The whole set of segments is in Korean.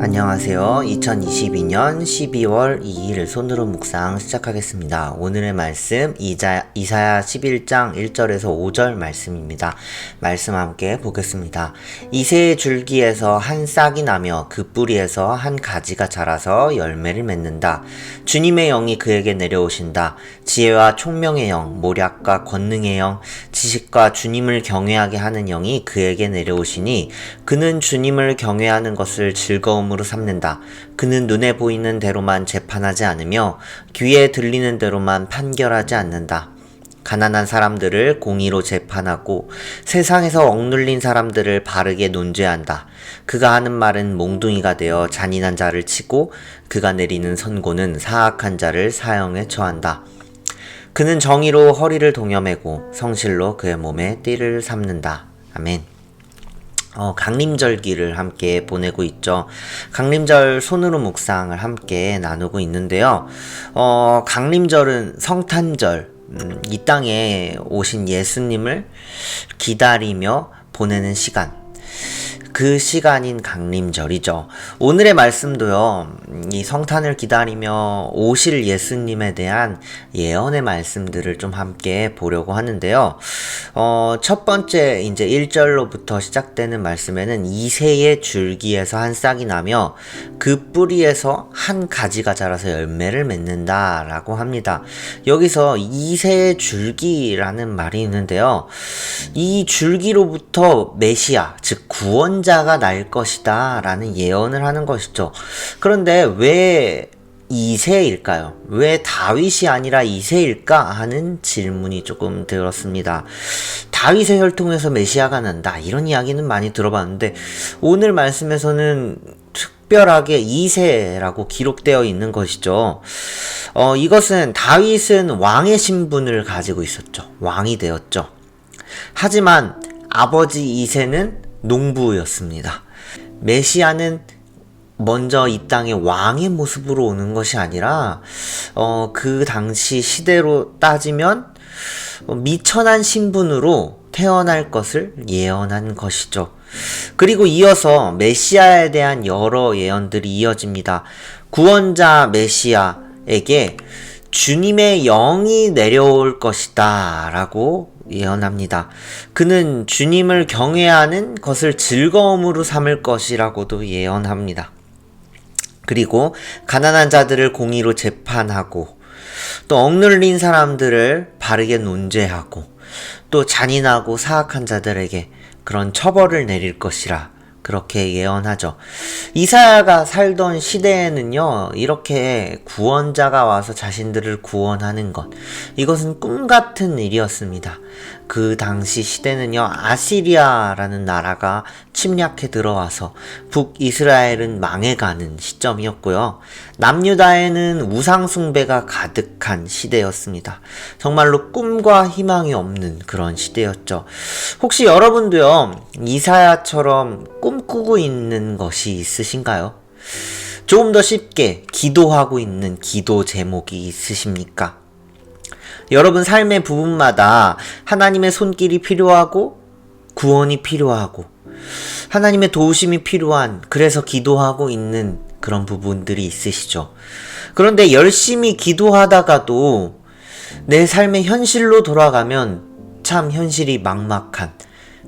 안녕하세요. 2022년 12월 2일 손으로 묵상 시작하겠습니다. 오늘의 말씀 이사야 11장 1절에서 5절 말씀입니다. 말씀 함께 보겠습니다. 이새의 줄기에서 한 싹이 나며 그 뿌리에서 한 가지가 자라서 열매를 맺는다. 주님의 영이 그에게 내려오신다. 지혜와 총명의 영, 모략과 권능의 영, 지식과 주님을 경외하게 하는 영이 그에게 내려오시니 그는 주님을 경외하는 것을 즐거움으로 삼는다. 그는 눈에 보이는 대로만 재판하지 않으며 귀에 들리는 대로만 판결하지 않는다. 가난한 사람들을 공의로 재판하고 세상에서 억눌린 사람들을 바르게 논죄한다. 그가 하는 말은 몽둥이가 되어 잔인한 자를 치고 그가 내리는 선고는 사악한 자를 사형에 처한다. 그는 정의로 허리를 동여매고 성실로 그의 몸에 띠를 삼는다. 아멘. 강림절기를 함께 보내고 있죠. 강림절 손으로 묵상을 함께 나누고 있는데요. 강림절은 성탄절, 이 땅에 오신 예수님을 기다리며 보내는 시간, 그 시간인 강림절이죠. 오늘의 말씀도요, 이 성탄을 기다리며 오실 예수님에 대한 예언의 말씀들을 좀 함께 보려고 하는데요. 첫 번째 이제 1절로부터 시작되는 말씀에는 이새의 줄기에서 한 싹이 나며 그 뿌리에서 한 가지가 자라서 열매를 맺는다 라고 합니다. 여기서 이새의 줄기라는 말이 있는데요. 이 줄기로부터 메시아, 즉 구원자가 날 것이다 라는 예언을 하는 것이죠. 그런데 왜 이새일까요? 왜 다윗이 아니라 이새일까 하는 질문이 조금 들었습니다. 다윗의 혈통에서 메시아가 난다, 이런 이야기는 많이 들어봤는데 오늘 말씀에서는 특별하게 이새라고 기록되어 있는 것이죠. 이것은 다윗은 왕의 신분을 가지고 있었죠. 왕이 되었죠. 하지만 아버지 이새는 농부였습니다. 메시아는 먼저 이 땅에 왕의 모습으로 오는 것이 아니라 그 당시 시대로 따지면 미천한 신분으로 태어날 것을 예언한 것이죠. 그리고 이어서 메시아에 대한 여러 예언들이 이어집니다. 구원자 메시아에게 주님의 영이 내려올 것이다 라고 예언합니다. 그는 주님을 경외하는 것을 즐거움으로 삼을 것이라고도 예언합니다. 그리고 가난한 자들을 공의로 재판하고 또 억눌린 사람들을 바르게 논죄하고 또 잔인하고 사악한 자들에게 그런 처벌을 내릴 것이라 그렇게 예언하죠. 이사야가 살던 시대에는요, 이렇게 구원자가 와서 자신들을 구원하는 것, 이것은 꿈 같은 일이었습니다. 그 당시 시대는요, 아시리아라는 나라가 침략해 들어와서 북이스라엘은 망해가는 시점이었고요. 남유다에는 우상숭배가 가득한 시대였습니다. 정말로 꿈과 희망이 없는 그런 시대였죠. 혹시 여러분도요, 이사야처럼 꿈꾸고 있는 것이 있으신가요? 조금 더 쉽게 기도하고 있는 기도 제목이 있으십니까? 여러분 삶의 부분마다 하나님의 손길이 필요하고 구원이 필요하고 하나님의 도우심이 필요한, 그래서 기도하고 있는 그런 부분들이 있으시죠. 그런데 열심히 기도하다가도 내 삶의 현실로 돌아가면 참 현실이 막막한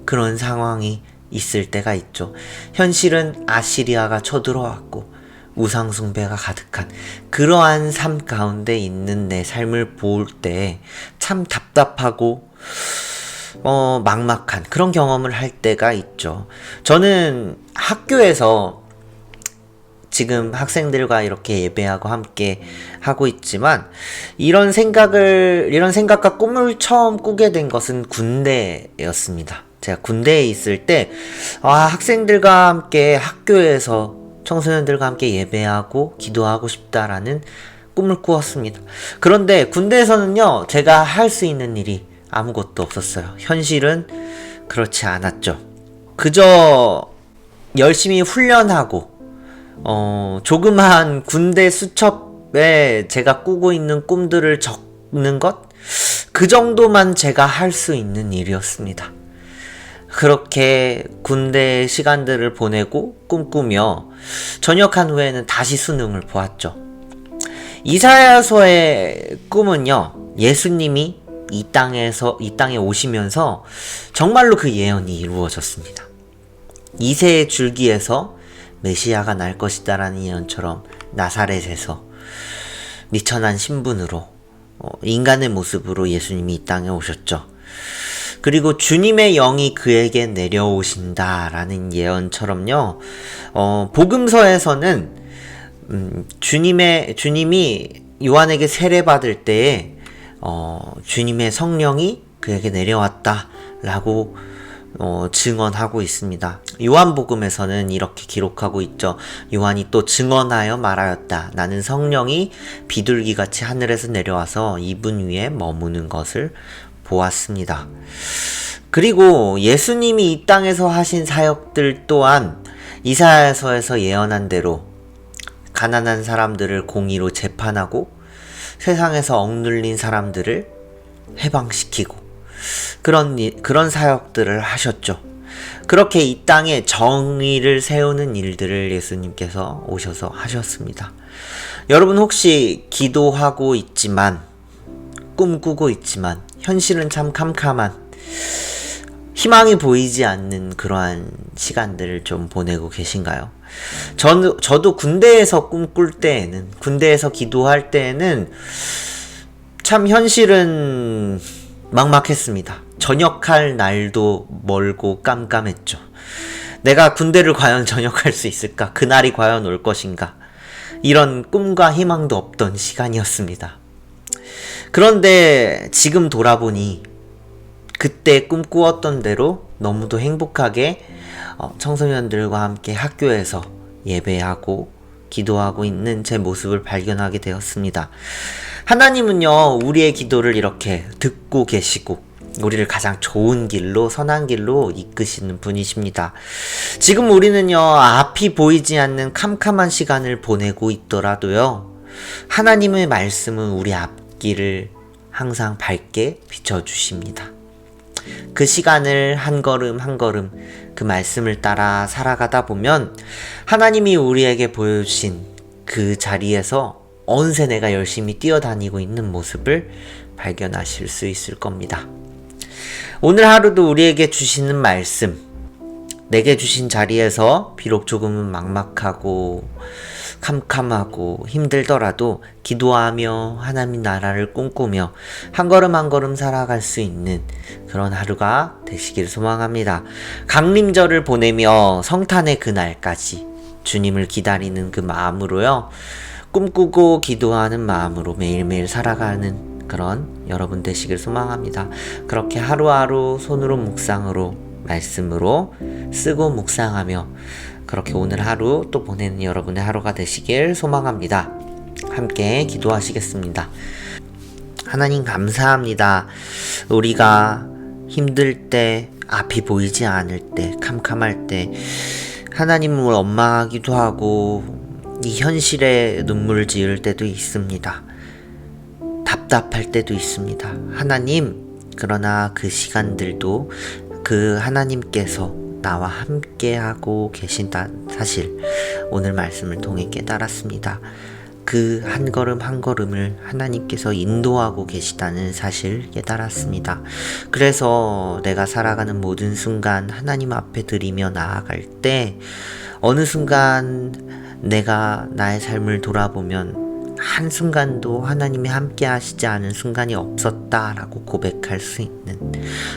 그런 상황이 있을 때가 있죠. 현실은 아시리아가 쳐들어왔고 우상숭배가 가득한 그러한 삶 가운데 있는 내 삶을 볼 때 참 답답하고 막막한 그런 경험을 할 때가 있죠. 저는 학교에서 지금 학생들과 이렇게 예배하고 함께 하고 있지만 이런 생각과 꿈을 처음 꾸게 된 것은 군대였습니다. 제가 군대에 있을 때 학생들과 함께 학교에서 청소년들과 함께 예배하고 기도하고 싶다라는 꿈을 꾸었습니다. 그런데 군대에서는요, 제가 할 수 있는 일이 아무것도 없었어요. 현실은 그렇지 않았죠. 그저 열심히 훈련하고 조그마한 군대 수첩에 제가 꾸고 있는 꿈들을 적는 것, 그 정도만 제가 할 수 있는 일이었습니다. 그렇게 군대 시간들을 보내고 꿈꾸며 전역한 후에는 다시 수능을 보았죠. 이사야서의 꿈은요, 예수님이 이 땅에 오시면서 정말로 그 예언이 이루어졌습니다. 이새의 줄기에서 메시아가 날 것이다라는 예언처럼 나사렛에서 미천한 신분으로 인간의 모습으로 예수님이 이 땅에 오셨죠. 그리고 주님의 영이 그에게 내려오신다라는 예언처럼요. 복음서에서는 주님이 요한에게 세례받을 때에 주님의 성령이 그에게 내려왔다라고 증언하고 있습니다. 요한복음에서는 이렇게 기록하고 있죠. 요한이 또 증언하여 말하였다. 나는 성령이 비둘기같이 하늘에서 내려와서 이분 위에 머무는 것을 보았습니다. 그리고 예수님이 이 땅에서 하신 사역들 또한 이사야서에서 예언한 대로 가난한 사람들을 공의로 재판하고 세상에서 억눌린 사람들을 해방시키고 그런 사역들을 하셨죠. 그렇게 이 땅에 정의를 세우는 일들을 예수님께서 오셔서 하셨습니다. 여러분 혹시 기도하고 있지만 꿈꾸고 있지만 현실은 참 캄캄한 희망이 보이지 않는 그러한 시간들을 좀 보내고 계신가요? 저도 군대에서 꿈꿀 때에는, 군대에서 기도할 때에는 참 현실은 막막했습니다. 전역할 날도 멀고 깜깜했죠. 내가 군대를 과연 전역할 수 있을까? 그날이 과연 올 것인가? 이런 꿈과 희망도 없던 시간이었습니다. 그런데 지금 돌아보니 그때 꿈꾸었던 대로 너무도 행복하게 청소년들과 함께 학교에서 예배하고 기도하고 있는 제 모습을 발견하게 되었습니다. 하나님은요, 우리의 기도를 이렇게 듣고 계시고 우리를 가장 좋은 길로, 선한 길로 이끄시는 분이십니다. 지금 우리는요, 앞이 보이지 않는 캄캄한 시간을 보내고 있더라도요, 하나님의 말씀은 우리 앞길을 항상 밝게 비춰주십니다. 그 시간을 한 걸음 한 걸음 그 말씀을 따라 살아가다 보면 하나님이 우리에게 보여주신 그 자리에서 언제 내가 열심히 뛰어다니고 있는 모습을 발견하실 수 있을 겁니다. 오늘 하루도 우리에게 주시는 말씀, 내게 주신 자리에서 비록 조금은 막막하고 캄캄하고 힘들더라도 기도하며 하나님 나라를 꿈꾸며 한 걸음 한 걸음 살아갈 수 있는 그런 하루가 되시길 소망합니다. 강림절을 보내며 성탄의 그날까지 주님을 기다리는 그 마음으로요, 꿈꾸고 기도하는 마음으로 매일매일 살아가는 그런 여러분 되시길 소망합니다. 그렇게 하루하루 손으로 묵상으로 말씀으로 쓰고 묵상하며 그렇게 오늘 하루 또 보내는 여러분의 하루가 되시길 소망합니다. 함께 기도하시겠습니다. 하나님 감사합니다. 우리가 힘들 때, 앞이 보이지 않을 때, 캄캄할 때 하나님을 원망하기도 하고 이 현실에 눈물을 지을 때도 있습니다. 답답할 때도 있습니다. 하나님, 그러나 그 시간들도 그 하나님께서 나와 함께하고 계신다는 사실 오늘 말씀을 통해 깨달았습니다. 그 한 걸음 한 걸음을 하나님께서 인도하고 계시다는 사실 깨달았습니다. 그래서 내가 살아가는 모든 순간 하나님 앞에 드리며 나아갈 때 어느 순간 내가 나의 삶을 돌아보면 한순간도 하나님이 함께 하시지 않은 순간이 없었다라고 고백할 수 있는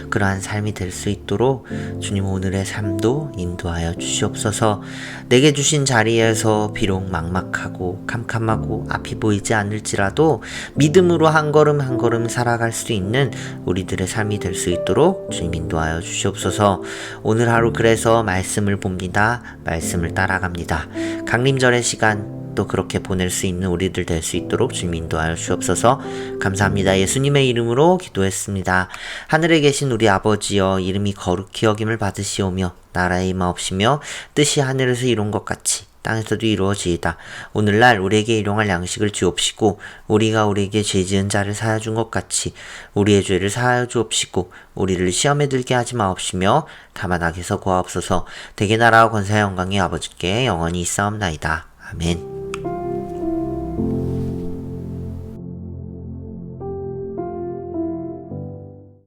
그러한 삶이 될 수 있도록 주님 오늘의 삶도 인도하여 주시옵소서. 내게 주신 자리에서 비록 막막하고 캄캄하고 앞이 보이지 않을지라도 믿음으로 한 걸음 한 걸음 살아갈 수 있는 우리들의 삶이 될 수 있도록 주님 인도하여 주시옵소서. 오늘 하루 그래서 말씀을 봅니다. 말씀을 따라갑니다. 강림절의 시간 또 그렇게 보낼 수 있는 우리들 될 수 있도록 주님 인도하여 주옵소서. 감사합니다. 예수님의 이름으로 기도했습니다. 하늘에 계신 우리 아버지여, 이름이 거룩히 여김을 받으시오며 나라의 임하옵시며 뜻이 하늘에서 이룬 것 같이 땅에서도 이루어지이다. 오늘날 우리에게 일용할 양식을 주옵시고 우리가 우리에게 죄지은 자를 사하여 준 것 같이 우리의 죄를 사하여 주옵시고 우리를 시험에 들게 하지 마옵시며 다만 악에서 구하옵소서. 대개 나라와 권세와 영광이 아버지께 영원히 있사옵나이다. 아멘.